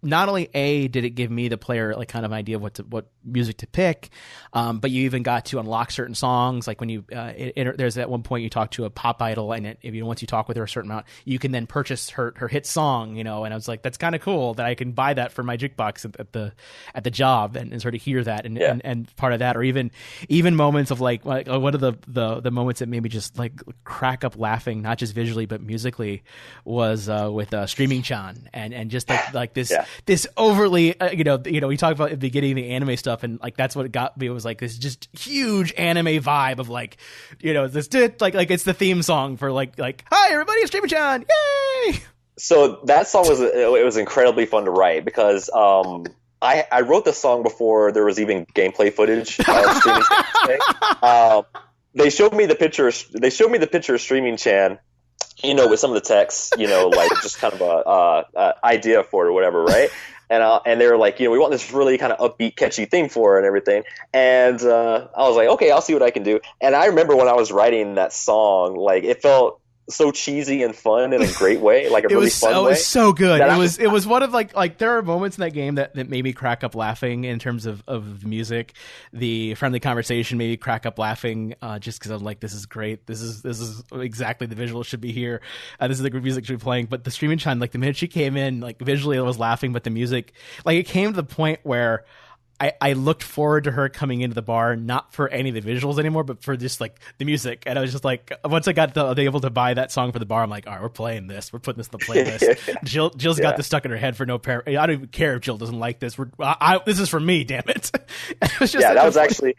not only did it give me, the player, like kind of an idea of what music to pick, but you even got to unlock certain songs. Like when you there's at one point you talk to a pop idol, and once you talk with her a certain amount, you can then purchase her hit song. And I was like, that's kind of cool that I can buy that for my jukebox at the job and sort of hear that and part of that, or even moments of like one of the moments that made me just like crack up laughing, not just visually but musically, was with Streaming Chan and just like this. Yeah. This overly, we talk about at the beginning the anime stuff. stuff, and like that's what got me. It was like this just huge anime vibe of like, this like it's the theme song for like hi everybody, it's Streaming John, yay! So that song was incredibly fun to write because I wrote the song before there was even gameplay footage of Streaming Chan. They showed me the picture. They showed me the picture of Streaming Chan, with some of the text, like just kind of a idea for it or whatever, right? And they were like, we want this really kind of upbeat, catchy thing for it and everything. And I was like, okay, I'll see what I can do. And I remember when I was writing that song, like it felt so cheesy and fun in a great way, like a really fun way. It was so good. It was one of like there are moments in that game that made me crack up laughing in terms of the music. The friendly conversation made me crack up laughing just because I'm like, this is great. This is exactly the visual should be here. This is the music should be playing. But the Streaming Chime, like the minute she came in, like visually I was laughing, but the music, like it came to the point where I looked forward to her coming into the bar, not for any of the visuals anymore, but for just like the music. And I was just like, once I got able to buy that song for the bar, I'm like, all right, we're playing this. We're putting this in the playlist. Jill's got this stuck in her head for no parent. I don't even care if Jill doesn't like this. This is for me, damn it. It was just that was actually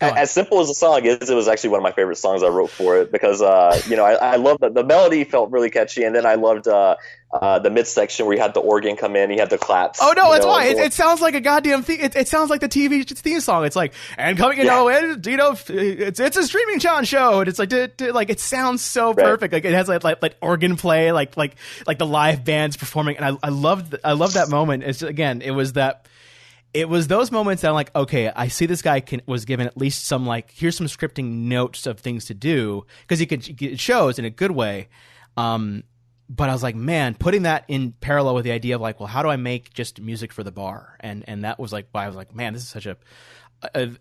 as simple as the song is. It was actually one of my favorite songs I wrote for it because I love that the melody felt really catchy, and then I loved the midsection where you had the organ come in, you had the claps. Oh no, that's why it sounds like a goddamn theme. It sounds like the TV theme song. It's like, and coming, it's a Streaming John show, and it's like, like it sounds so perfect. Like it has like organ play, like the live bands performing, and I loved that moment. It's again, it was those moments that I'm like, okay, I see this guy was given at least some like, here's some scripting notes of things to do, because it shows in a good way. But I was like, man, putting that in parallel with the idea of like, well, how do I make just music for the bar? And that was like, why I was like, man, this is such a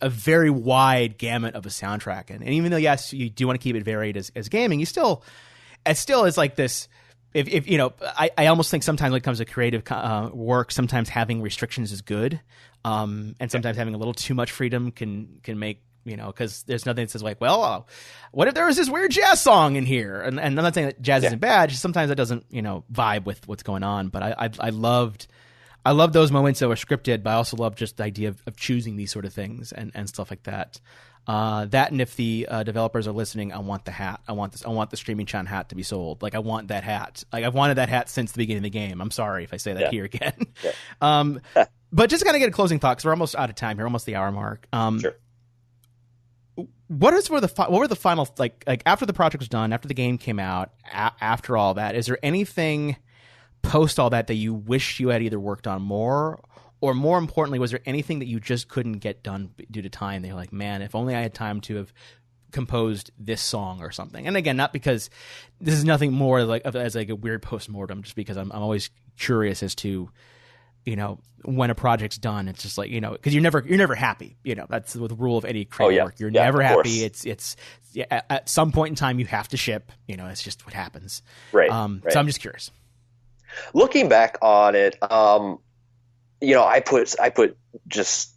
very wide gamut of a soundtrack. And even though, yes, you do want to keep it varied as gaming, it still is like this. If I almost think sometimes when it comes to creative work, sometimes having restrictions is good, and sometimes having a little too much freedom can make, because there's nothing that says like, well, what if there was this weird jazz song in here? And I'm not saying that jazz isn't bad, just sometimes it doesn't vibe with what's going on. But I loved those moments that were scripted, but I also love just the idea of choosing these sort of things and stuff like that. That, and if the developers are listening, I want the hat. I want the Streaming Chan hat to be sold. Like I want that hat. Like I've wanted that hat since the beginning of the game. I'm sorry if I say that here again. But just kind of get a closing thought, because we're almost out of time here, almost the hour mark. Sure. What were the final like after the project was done, after the game came out, after all that? Is there anything post all that you wish you had either worked on more? Or more importantly, was there anything that you just couldn't get done due to time? They're like, man, if only I had time to have composed this song or something. And again, not because this is nothing more as a weird post-mortem, just because I'm always curious as to, when a project's done. It's just like, because you're never happy. That's the rule of any creative work. You're never happy. It's at some point in time you have to ship. It's just what happens. Right. So I'm just curious. Looking back on it, I put just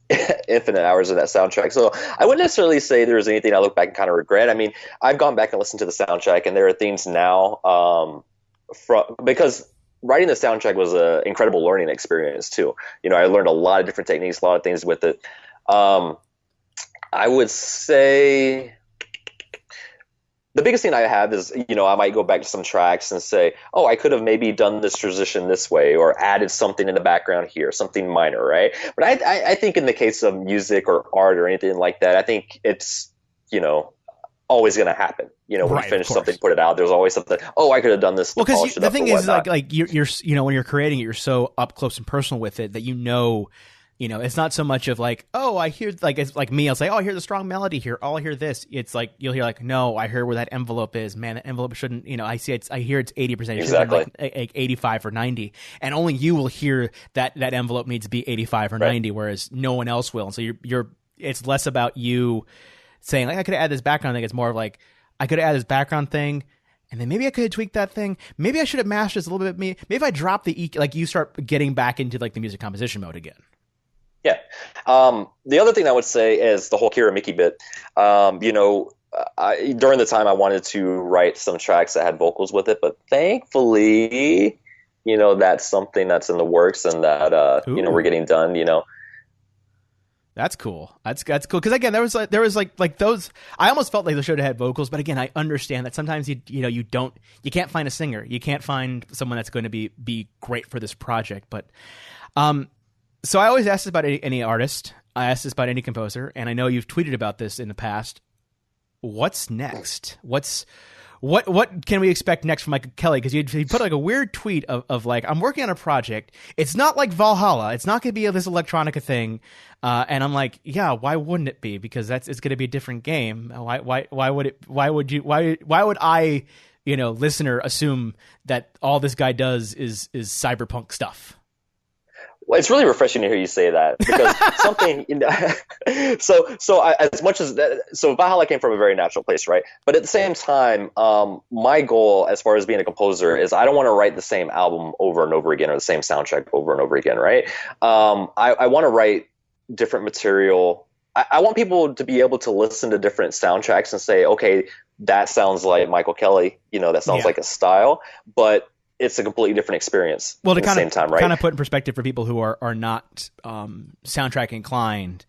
infinite hours in that soundtrack. So I wouldn't necessarily say there's anything I look back and kind of regret. I mean, I've gone back and listened to the soundtrack, and there are things now because writing the soundtrack was an incredible learning experience too. I learned a lot of different techniques, a lot of things with it. I would say the biggest thing I have is, I might go back to some tracks and say, oh, I could have maybe done this transition this way, or added something in the background here, something minor, right? But I think in the case of music or art or anything like that, I think it's, always going to happen. When you finish something, put it out, there's always something, oh, I could have done this. Well, because the thing is, like you're when you're creating it, you're so up close and personal with it that it's not so much of like, oh, I hear, like, it's like me, I'll say, oh, I hear the strong melody here. Oh, I hear this. It's like, you'll hear like, no, I hear where that envelope is. Man, that envelope shouldn't, I hear it's 80%. Exactly. Like 85 or 90. And only you will hear that envelope needs to be 85 or 90, whereas no one else will. And so it's less about you saying like, I could add this background thing. It's more of like, I could add this background thing, and then maybe I could have tweaked that thing. Maybe I should have mashed this a little bit. Maybe if I drop the like, you start getting back into like the music composition mode again. Yeah. The other thing I would say is the whole Kira Mickey bit. During the time I wanted to write some tracks that had vocals with it, but thankfully, that's something that's in the works and that, we're getting done, That's cool. That's cool. Because again, there was like those. I almost felt like the show had vocals, but again, I understand that sometimes you can't find a singer, you can't find someone that's going to be great for this project. But so I always ask this about any artist. I ask this about any composer, and I know you've tweeted about this in the past. What's next? What can we expect next from Michael Kelly? Because he put like a weird tweet of like, I'm working on a project. It's not like Valhalla. It's not going to be this electronica thing. And I'm like, yeah, why wouldn't it be? Because it's going to be a different game. Why would I, listener, assume that all this guy does is cyberpunk stuff? Well, it's really refreshing to hear you say that, because something, as much as that, so Valhalla came from a very natural place, right? But at the same time, my goal as far as being a composer is I don't want to write the same album over and over again, or the same soundtrack over and over again, right? I want to write different material. I want people to be able to listen to different soundtracks and say, okay, that sounds like Michael Kelly, that sounds like a style, but it's a completely different experience. Well, to at the same time, right? Kind of put in perspective for people who are not soundtrack inclined,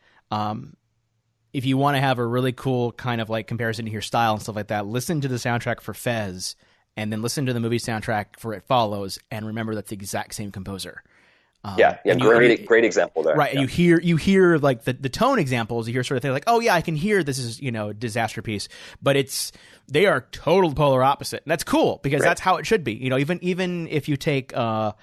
if you want to have a really cool kind of like comparison to your style and stuff like that, listen to the soundtrack for Fez, and then listen to the movie soundtrack for It Follows, and remember that's the exact same composer. Great example there. Right, yeah. and you hear like the tone examples. You hear sort of thing like, oh yeah, I can hear this is a disaster piece, but they are total polar opposite, and that's cool because that's how it should be. Even if you take Mark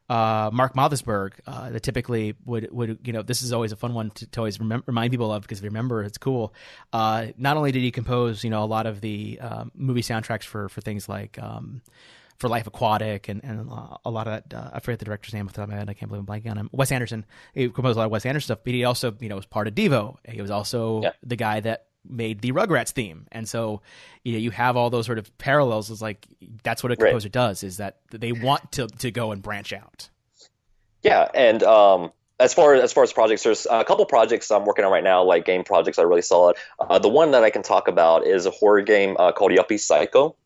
Mothersbaugh, that typically would this is always a fun one to always remind people of, because if you remember, it's cool. Not only did he compose a lot of the movie soundtracks for things like For Life Aquatic and a lot of that, I forget the director's name off the top of my head. I can't believe I'm blanking on him. Wes Anderson. He composed a lot of Wes Anderson stuff, but he also, was part of Devo. He was also the guy that made the Rugrats theme. And so, you have all those sort of parallels. It's like, that's what a composer does, is that they want to go and branch out. Yeah. And, as far as projects, there's a couple projects I'm working on right now, like game projects that are really solid. The one that I can talk about is a horror game called Yuppie Psycho.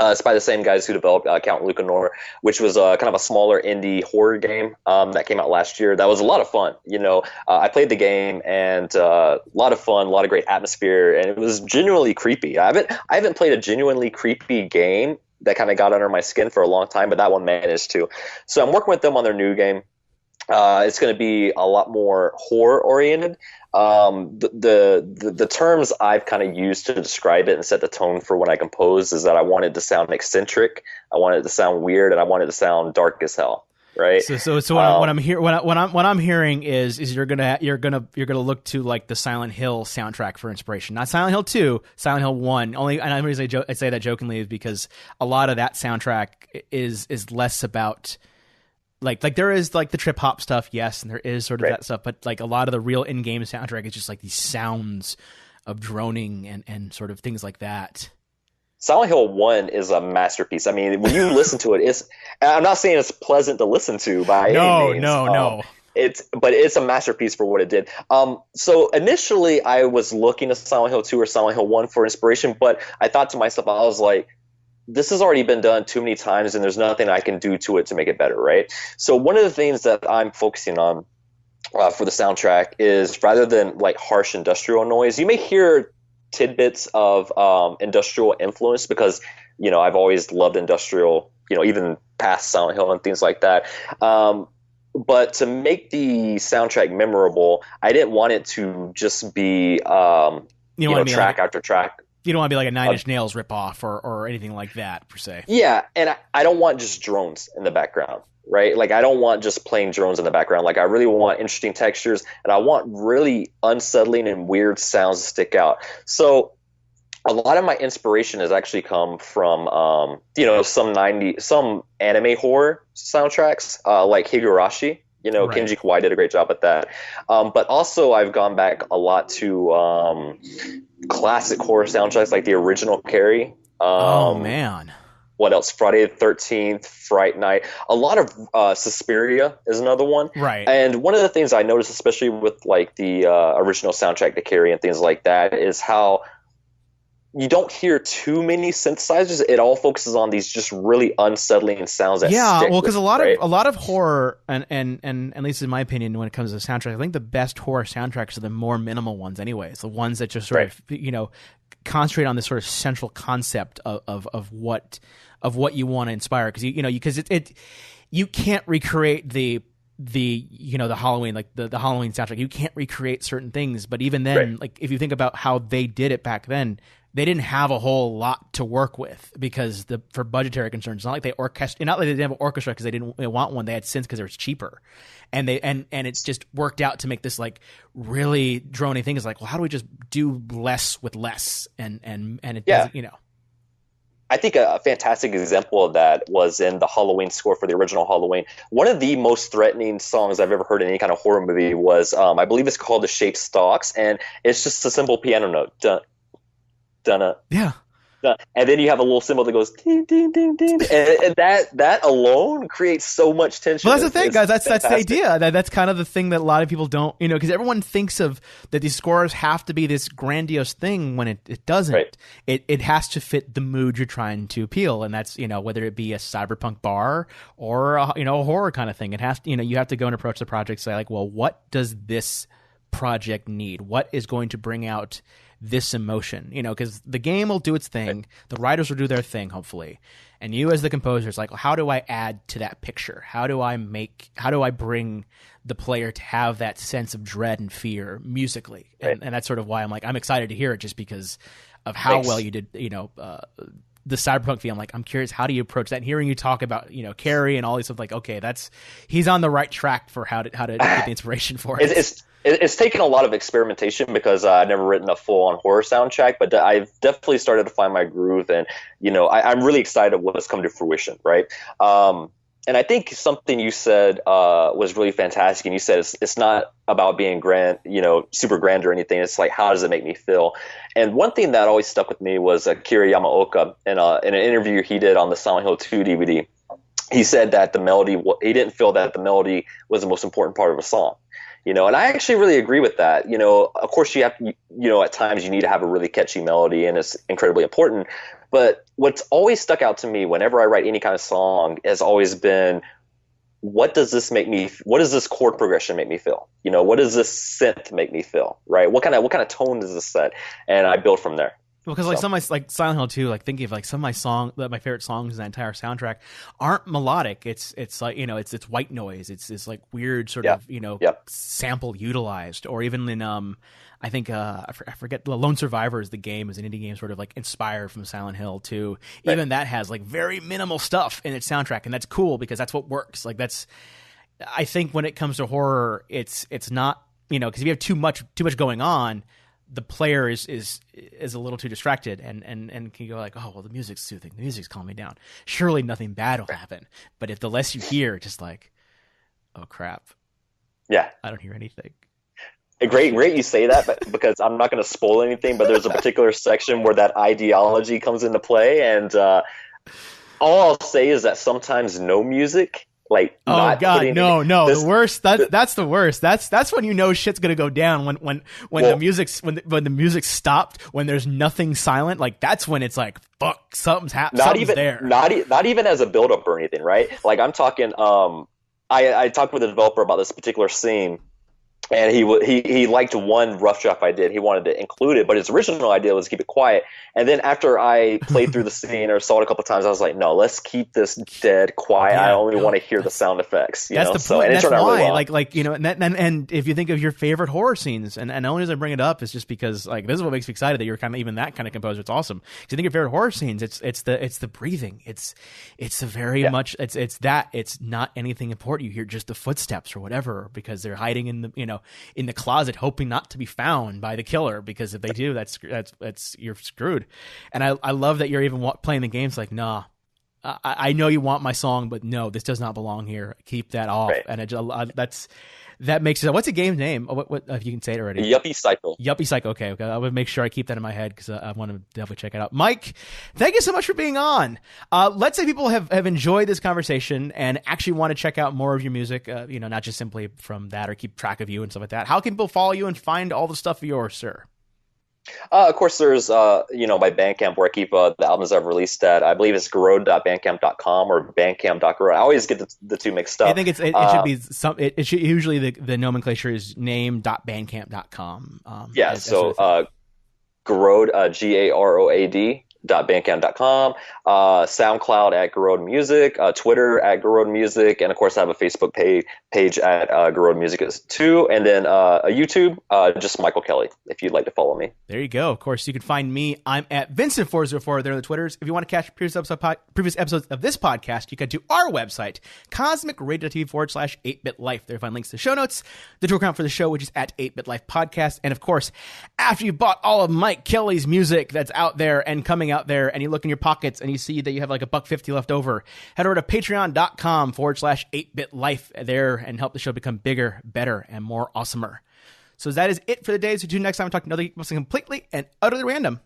It's by the same guys who developed Count Lucanor, which was kind of a smaller indie horror game that came out last year. That was a lot of fun. I played the game, and a lot of fun, a lot of great atmosphere, and it was genuinely creepy. I haven't played a genuinely creepy game that kind of got under my skin for a long time, but that one managed to. So I'm working with them on their new game. It's going to be a lot more horror oriented. The terms I've kind of used to describe it and set the tone for when I compose is that I want it to sound eccentric, I want it to sound weird, and I want it to sound dark as hell. Right. So what I'm hearing is you're gonna look to like the Silent Hill soundtrack for inspiration, not Silent Hill 2, Silent Hill 1. Only, and I'm reason I say that jokingly is because a lot of that soundtrack is less about. Like there is like the trip hop stuff, yes, and there is sort of that stuff, but like a lot of the real in-game soundtrack is just like these sounds of droning and sort of things like that. Silent Hill 1 is a masterpiece. I mean, when you listen to it, I'm not saying it's pleasant to listen to by any means. No. It's a masterpiece for what it did. So initially I was looking at Silent Hill 2 or Silent Hill 1 for inspiration, but I thought to myself, I was like, this has already been done too many times, and there's nothing I can do to it to make it better, right? So one of the things that I'm focusing on for the soundtrack is, rather than like harsh industrial noise, you may hear tidbits of industrial influence, because I've always loved industrial, even past Silent Hill and things like that. But to make the soundtrack memorable, I didn't want it to just be track after track. You don't want to be like a Nine Inch Nails ripoff or anything like that, per se. Yeah, and I don't want just drones in the background, right? Like, I don't want just plain drones in the background. Like, I really want interesting textures, and I want really unsettling and weird sounds to stick out. So a lot of my inspiration has actually come from, some anime horror soundtracks, like Higurashi. Kenji Kawai did a great job at that. But also I've gone back a lot to classic horror soundtracks, like the original Carrie. Oh, man. What else? Friday the 13th, Fright Night. A lot of Suspiria is another one. Right. And one of the things I noticed, especially with like the original soundtrack to Carrie and things like that, is how you don't hear too many synthesizers. It all focuses on these just really unsettling sounds that stick well, because with, a lot of horror, and at least in my opinion, when it comes to the soundtrack, I think the best horror soundtracks are the more minimal ones, anyways. The ones that just sort of concentrate on this sort of central concept of what you want to inspire, because because you can't recreate the Halloween, like the Halloween soundtrack. You can't recreate certain things, but even then, like if you think about how they did it back then, they didn't have a whole lot to work with because for budgetary concerns. It's not like they didn't have an orchestra because they didn't want one. They had synths because it was cheaper, and it's just worked out to make this like really drony thing. Is like, well, how do we just do less with less? And it doesn't, I think a fantastic example of that was in the Halloween score for the original Halloween. One of the most threatening songs I've ever heard in any kind of horror movie was, I believe it's called "The Shape Stalks," and it's just a simple piano note. Dun, dun, yeah. And then you have a little cymbal that goes ding, ding, ding, ding, and that alone creates so much tension. Well, that's the thing, guys. That's the idea. That's kind of the thing that a lot of people don't, because everyone thinks of that these scores have to be this grandiose thing when it doesn't. Right. It has to fit the mood you're trying to appeal, and that's whether it be a cyberpunk bar or a horror kind of thing. It has to, you have to go and approach the project and say like, well, what does this project need? What is going to bring out this emotion, because the game will do its thing, the writers will do their thing, hopefully, and you as the composer is like, well, how do I add to that picture? How do I bring the player to have that sense of dread and fear musically? And that's sort of why I'm excited to hear it, just because of how well you did, the cyberpunk theme. I'm curious, how do you approach that? And hearing you talk about, Carrie and all these stuff, like, okay, he's on the right track for how to get the inspiration for it. It's taken a lot of experimentation because I've never written a full-on horror soundtrack, but I've definitely started to find my groove, and I'm really excited what's come to fruition, right? And I think something you said was really fantastic, and you said it's not about being grand, super grand or anything. It's like, how does it make me feel? And one thing that always stuck with me was Akira Yamaoka in an interview he did on the Silent Hill 2 DVD. He said that he didn't feel that the melody was the most important part of a song. And I actually really agree with that. Of course you have, at times you need to have a really catchy melody, and it's incredibly important. But what's always stuck out to me whenever I write any kind of song has always been, what does this chord progression make me feel? What does this synth make me feel? Right? What kind of tone does this set? And I build from there. Because some of my, like Silent Hill 2, like thinking of some of my favorite songs in that entire soundtrack aren't melodic. It's like it's white noise. It's like weird sort of sample utilized. Or even in I think I forget, The Lone Survivor is the game, is an indie game sort of like inspired from Silent Hill 2. Right. Even that has like very minimal stuff in its soundtrack, and that's cool because that's what works. Like I think when it comes to horror, it's not, because if you have too much going on, the player is a little too distracted and can go like, oh, well, the music's soothing, the music's calming me down. Surely nothing bad will happen. But if the less you hear, just like, oh crap, yeah, I don't hear anything. Great you say that, because I'm not going to spoil anything. But there's a particular section where that ideology comes into play, and all I'll say is that sometimes no music. Like, oh god, no, the worst. That's the worst. That's when shit's gonna go down. When the music stopped, when there's nothing silent, like that's when it's like, fuck, something's happening. Not even as a build up or anything, right? Like I'm talking. I talked with a developer about this particular scene. And he liked one rough draft I did. He wanted to include it, but his original idea was to keep it quiet. And then after I played through the scene or saw it a couple of times, I was like, no, let's keep this dead quiet. I only want to hear the sound effects. That's the point. That's why, really well. And if you think of your favorite horror scenes, and the only reason I bring it up is just because like this is what makes me excited that you're kind of even that kind of composer. It's awesome. Because you think of your favorite horror scenes, it's the breathing. It's the very much it's not anything important. You hear just the footsteps or whatever because they're hiding in the in the closet, hoping not to be found by the killer, because if they do, that's you're screwed. And I love that you're even playing the games like, nah, I know you want my song, but no, this does not belong here. Keep that off. Right. And that makes it. What's the game's name? What if you can say it already? Yuppie Cycle. Yuppie Cycle. Okay. I would make sure I keep that in my head because I want to definitely check it out. Mike, thank you so much for being on. Let's say people have enjoyed this conversation and actually want to check out more of your music. Not just simply from that or keep track of you and stuff like that. How can people follow you and find all the stuff of yours, sir? Of course, there's my Bandcamp where I keep the albums I've released at. I believe it's garode.bandcamp.com or bandcamp.garode. I always get the two mixed up. I think it should be some. It should usually the nomenclature is name.bandcamp.com. Garode, GAROAD. .bandcamp.com, SoundCloud at Garode Music, Twitter at Garode Music, and of course I have a Facebook page at Garode Music too, and then a YouTube, just Michael Kelly, if you'd like to follow me. There you go. Of course, you can find me. I'm at Vincent404 there on the Twitters. If you want to catch previous episodes of this podcast, you can to our website, CosmicRadio.TV /8BitLife. There you find links to show notes, the Twitter account for the show, which is at 8BitLife Podcast, and of course, after you've bought all of Mike Kelly's music that's out there and coming out there, and you look in your pockets and you see that you have like $1.50 left over, head over to patreon.com /8BitLife there and help the show become bigger, better, and more awesomer. So that is it for the day. So tune next time and talk to another something completely and utterly random.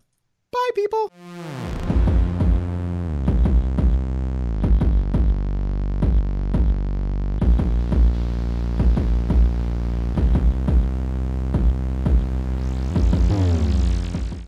Bye, people.